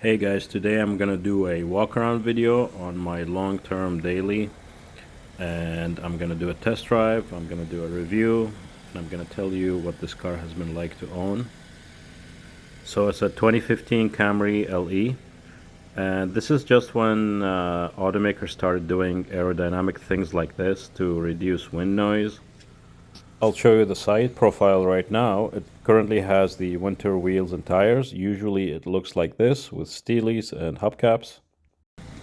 Hey guys, today I'm gonna do a walk around video on my long-term daily, and I'm gonna do a test drive, I'm gonna do a review, and I'm gonna tell you what this car has been like to own. So it's a 2015 Camry LE, and this is just when automakers started doing aerodynamic things like this to reduce wind noise. I'll show you the side profile right now. It currently has the winter wheels and tires. Usually it looks like this with steelies and hubcaps.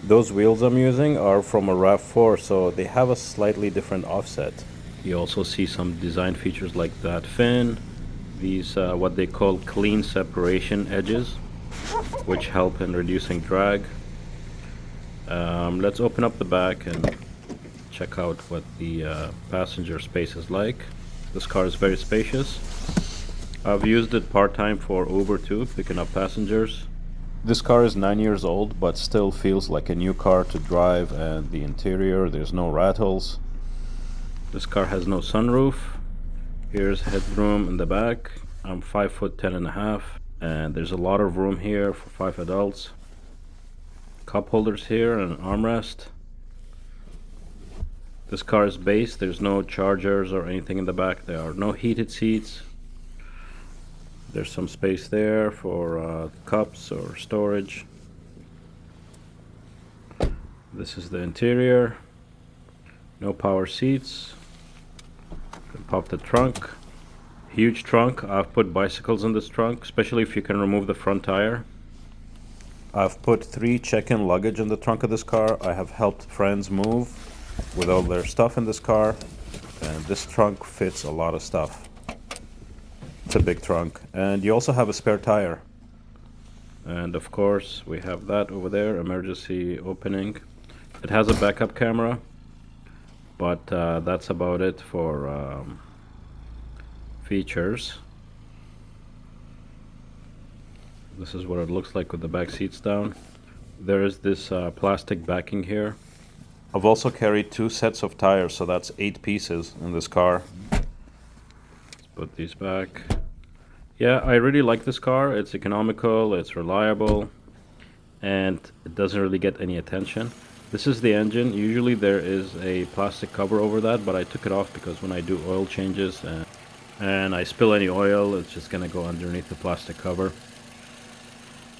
Those wheels I'm using are from a RAV4, so they have a slightly different offset. You also see some design features like that fin, these what they call clean separation edges, which help in reducing drag. Let's open up the back and check out what the passenger space is like. This car is very spacious. I've used it part-time for Uber too, picking up passengers. This car is 9 years old, but still feels like a new car to drive, and the interior, there's no rattles. This car has no sunroof. Here's headroom in the back. I'm 5'10.5", and there's a lot of room here for 5 adults. Cup holders here and an armrest. This car is base, there's no chargers or anything in the back. There are no heated seats. There's some space there for cups or storage. This is the interior. No power seats. Can pop the trunk. Huge trunk. I've put bicycles in this trunk, especially if you can remove the front tire. I've put 3 check-in luggage in the trunk of this car. I have helped friends move with all their stuff in this car, and this trunk fits a lot of stuff. It's a big trunk, and you also have a spare tire. And of course we have that over there, emergency opening. It has a backup camera, but that's about it for features. This is what it looks like with the back seats down. There is this plastic backing here. I've also carried 2 sets of tires, so that's 8 pieces in this car. Let's put these back. Yeah, I really like this car. It's economical, it's reliable, and it doesn't really get any attention. This is the engine. Usually there is a plastic cover over that, but I took it off because when I do oil changes and I spill any oil, it's just gonna go underneath the plastic cover.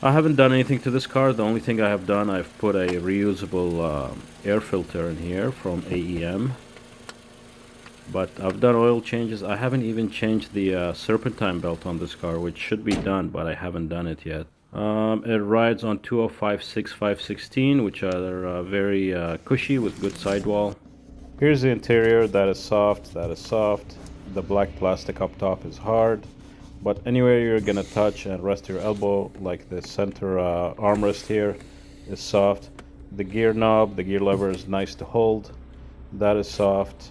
I haven't done anything to this car. The only thing I have done, I've put a reusable air filter in here from AEM. But I've done oil changes. I haven't even changed the serpentine belt on this car, which should be done, but I haven't done it yet. It rides on 205/6 516, which are very cushy with good sidewall. Here's the interior. That is soft. That is soft. The black plastic up top is hard. But anywhere you're gonna touch and rest your elbow, like the center armrest here, is soft. The gear knob, the gear lever is nice to hold. That is soft.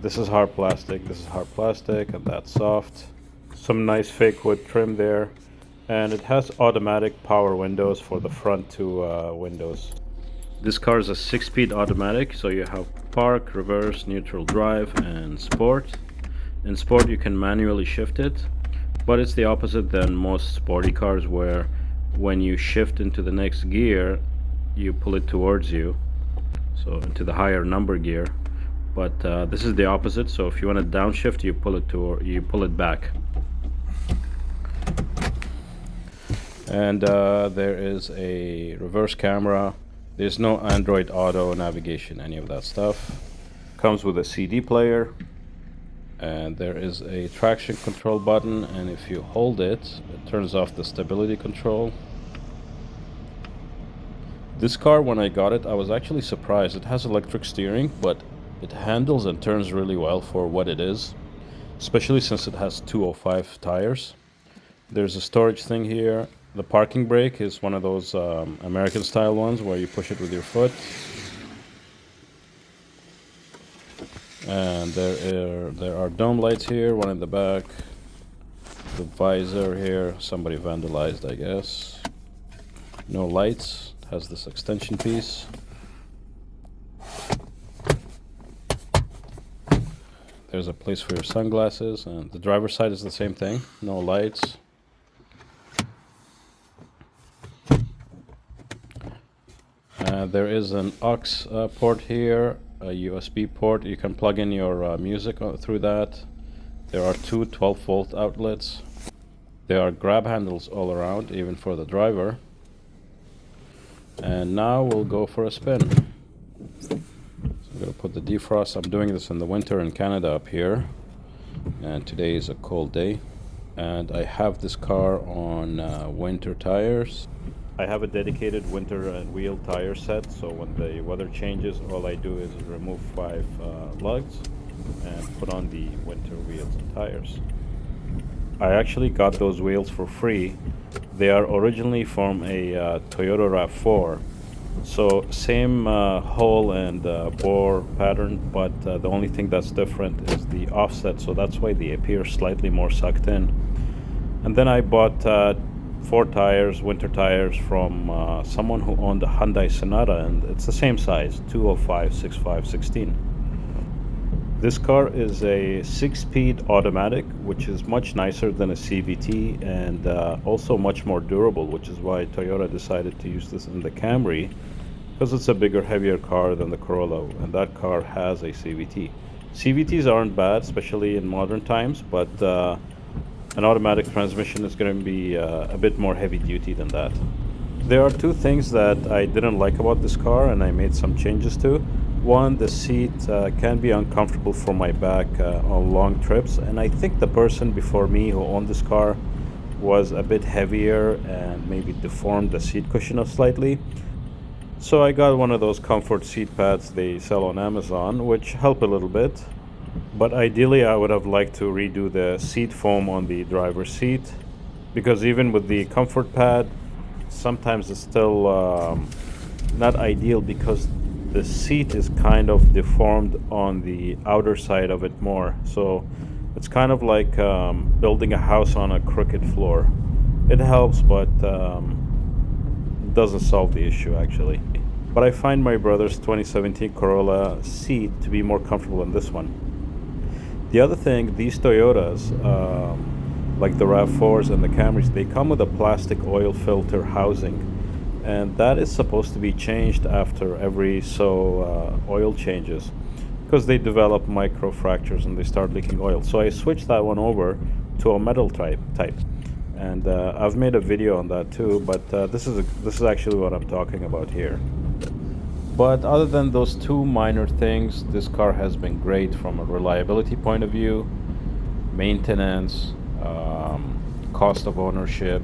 This is hard plastic, this is hard plastic, and that's soft. Some nice fake wood trim there. And it has automatic power windows for the front 2 windows. This car is a 6-speed automatic, so you have park, reverse, neutral drive, and sport. In sport you can manually shift it. But it's the opposite than most sporty cars, where when you shift into the next gear, you pull it towards you, so into the higher number gear. But this is the opposite. So if you want to downshift, you pull it back. And there is a reverse camera. There's no Android Auto, navigation, any of that stuff. Comes with a CD player. And there is a traction control button, and if you hold it, it turns off the stability control. This car, when I got it, I was actually surprised. It has electric steering, but it handles and turns really well for what it is, especially since it has 205 tires. There's a storage thing here. The parking brake is one of those American style ones where you push it with your foot. And there are dome lights here, one in the back. The visor here, somebody vandalized, I guess. No lights, has this extension piece. There's a place for your sunglasses, and the driver's side is the same thing, no lights. There is an aux port here, a USB port. You can plug in your music through that. There are two 12-volt outlets. There are grab handles all around, even for the driver. And now we'll go for a spin. So I'm going to put the defrost. I'm doing this in the winter in Canada up here. And today is a cold day. And I have this car on winter tires. I have a dedicated winter and wheel tire set, so when the weather changes, all I do is remove 5 lugs and put on the winter wheels and tires. I actually got those wheels for free. They are originally from a Toyota RAV4, so same hole and bore pattern, but the only thing that's different is the offset, so that's why they appear slightly more sucked in. And then I bought 4 tires, winter tires, from someone who owned a Hyundai Sonata, and it's the same size, 205, 65, 16. This car is a 6-speed automatic, which is much nicer than a CVT, and also much more durable, which is why Toyota decided to use this in the Camry, because it's a bigger, heavier car than the Corolla, and that car has a CVT. CVTs aren't bad, especially in modern times, but an automatic transmission is going to be a bit more heavy duty than that. There are 2 things that I didn't like about this car, and I made some changes to. One, the seat can be uncomfortable for my back on long trips, and I think the person before me who owned this car was a bit heavier and maybe deformed the seat cushion slightly. So I got one of those comfort seat pads they sell on Amazon, which help a little bit. But ideally, I would have liked to redo the seat foam on the driver's seat, because even with the comfort pad, sometimes it's still not ideal, because the seat is kind of deformed on the outer side of it more. So it's kind of like building a house on a crooked floor. It helps, but it doesn't solve the issue actually. But I find my brother's 2017 Corolla seat to be more comfortable than this one. The other thing, these Toyotas, like the RAV4s and the Camrys, they come with a plastic oil filter housing, and that is supposed to be changed after every oil changes, because they develop micro fractures and they start leaking oil. So I switched that one over to a metal type, and I've made a video on that too. But this is actually what I'm talking about here. But other than those 2 minor things, this car has been great from a reliability point of view, maintenance, cost of ownership.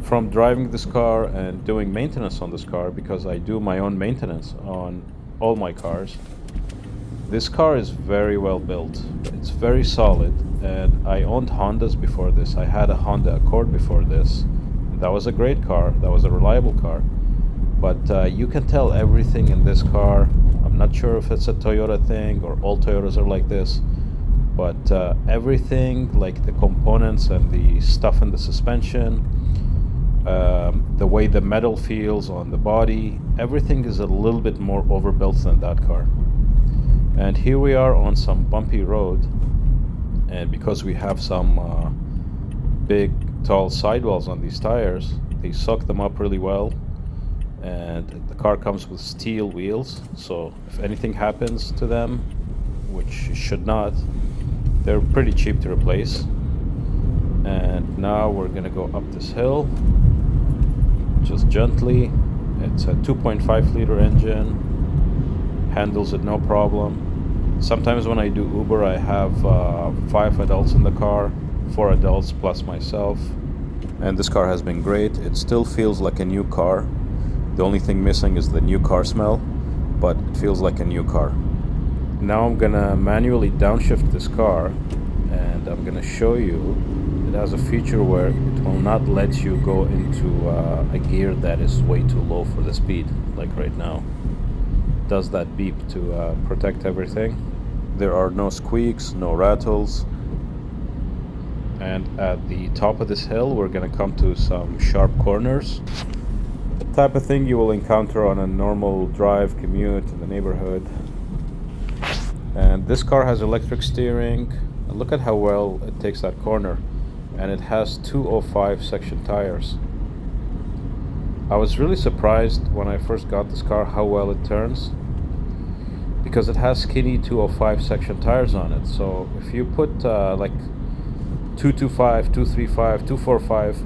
From driving this car and doing maintenance on this car, because I do my own maintenance on all my cars, this car is very well built. It's very solid, and I owned Hondas before this. I had a Honda Accord before this, and that was a great car. That was a reliable car. But you can tell everything in this car. I'm not sure if it's a Toyota thing or all Toyotas are like this, but everything, like the components and the stuff in the suspension, the way the metal feels on the body, everything is a little bit more overbuilt than that car. And here we are on some bumpy road, and because we have some big tall sidewalls on these tires, they suck them up really well. And the car comes with steel wheels, so if anything happens to them, which should not, they're pretty cheap to replace. And now we're gonna go up this hill just gently. It's a 2.5 liter engine, handles it no problem. Sometimes when I do Uber, I have 5 adults in the car, 4 adults plus myself, and this car has been great. It still feels like a new car. The only thing missing is the new car smell, but it feels like a new car. Now I'm gonna manually downshift this car, and I'm gonna show you. It has a feature where it will not let you go into a gear that is way too low for the speed, like right now. It does that beep to protect everything. There are no squeaks, no rattles. And at the top of this hill, we're gonna come to some sharp corners. Type of thing you will encounter on a normal drive commute in the neighborhood. And this car has electric steering, and look at how well it takes that corner. And it has 205 section tires. I was really surprised when I first got this car how well it turns, because it has skinny 205 section tires on it. So if you put like 225, 235, 245,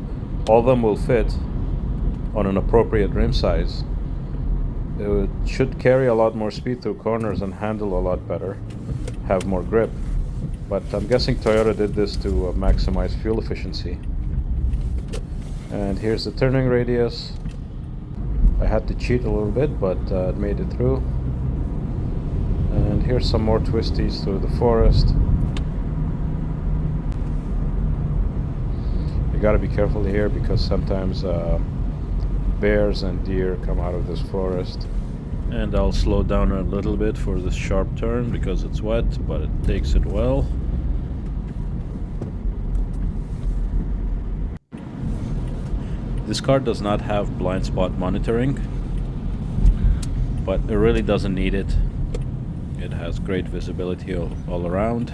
all of them will fit on an appropriate rim size. It should carry a lot more speed through corners and handle a lot better, have more grip. But I'm guessing Toyota did this to maximize fuel efficiency. And here's the turning radius. I had to cheat a little bit, but it made it through. And here's some more twisties through the forest. You gotta be careful here because sometimes bears and deer come out of this forest. And I'll slow down a little bit for this sharp turn because it's wet, but it takes it well. This car does not have blind spot monitoring, but it really doesn't need it. It has great visibility all around.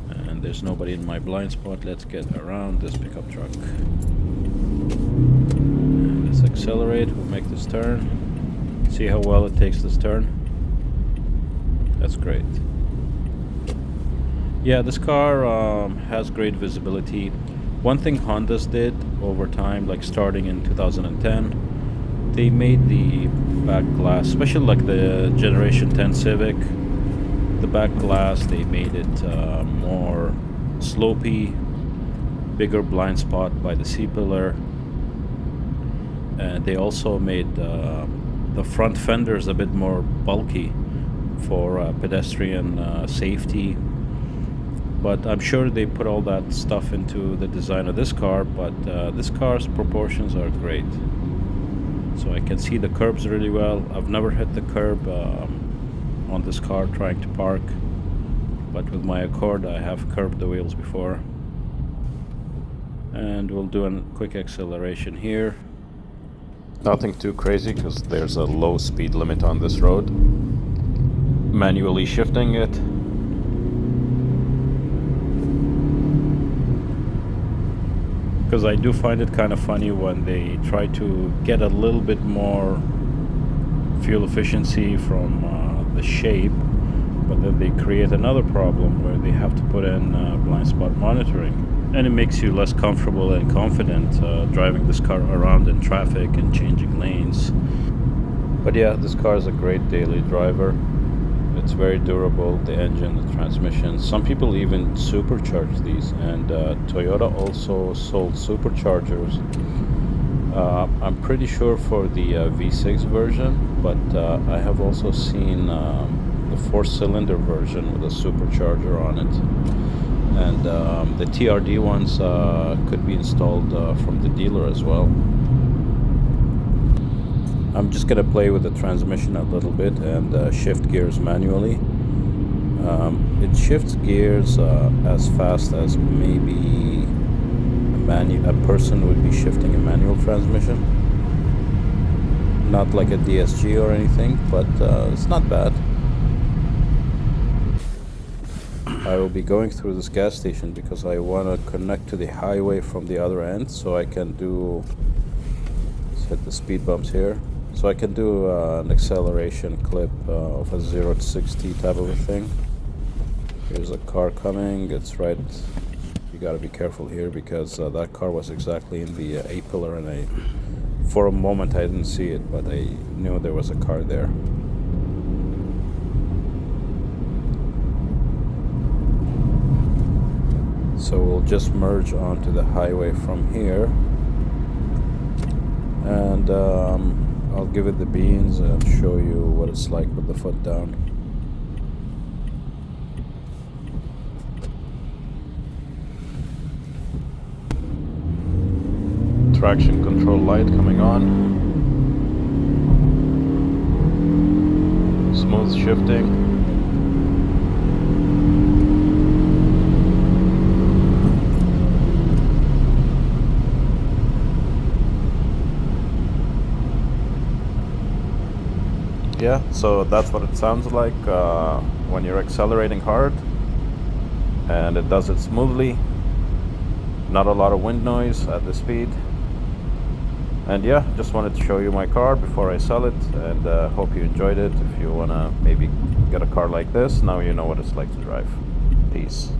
And there's nobody in my blind spot. Let's get around this pickup truck. And let's accelerate. We'll make this turn. See how well it takes this turn. That's great. Yeah, this car has great visibility. One thing Hondas did over time, like starting in 2010, they made the back glass, especially like the Generation 10 Civic, the back glass, they made it more slopey, bigger blind spot by the C-pillar. And they also made the front fenders a bit more bulky for pedestrian safety. But I'm sure they put all that stuff into the design of this car, but this car's proportions are great. So I can see the curbs really well. I've never hit the curb on this car trying to park, but with my Accord I have curbed the wheels before. And we'll do a quick acceleration here. Nothing too crazy because there's a low speed limit on this road. Manually shifting it. Because I do find it kind of funny when they try to get a little bit more fuel efficiency from the shape, but then they create another problem where they have to put in blind spot monitoring, and it makes you less comfortable and confident driving this car around in traffic and changing lanes. But yeah, this car is a great daily driver. It's very durable, the engine, the transmission. Some people even supercharge these, and Toyota also sold superchargers. I'm pretty sure for the V6 version, but I have also seen the 4-cylinder version with a supercharger on it. And the TRD ones could be installed from the dealer as well. I'm just gonna play with the transmission a little bit and shift gears manually. It shifts gears as fast as maybe a person would be shifting a manual transmission. Not like a DSG or anything, but it's not bad. I will be going through this gas station because I want to connect to the highway from the other end, so I can set the speed bumps here. So I can do an acceleration clip of a 0 to 60 type of a thing. Here's a car coming. It's right. You gotta be careful here because that car was exactly in the A-pillar, and for a moment I didn't see it, but I knew there was a car there. So we'll just merge onto the highway from here, and I'll give it the beans and show you what it's like with the foot down. Traction control light coming on. Smooth shifting. Yeah, so that's what it sounds like when you're accelerating hard, and it does it smoothly. Not a lot of wind noise at the speed. And yeah, just wanted to show you my car before I sell it, and hope you enjoyed it. If you want to maybe get a car like this, now you know what it's like to drive. Peace.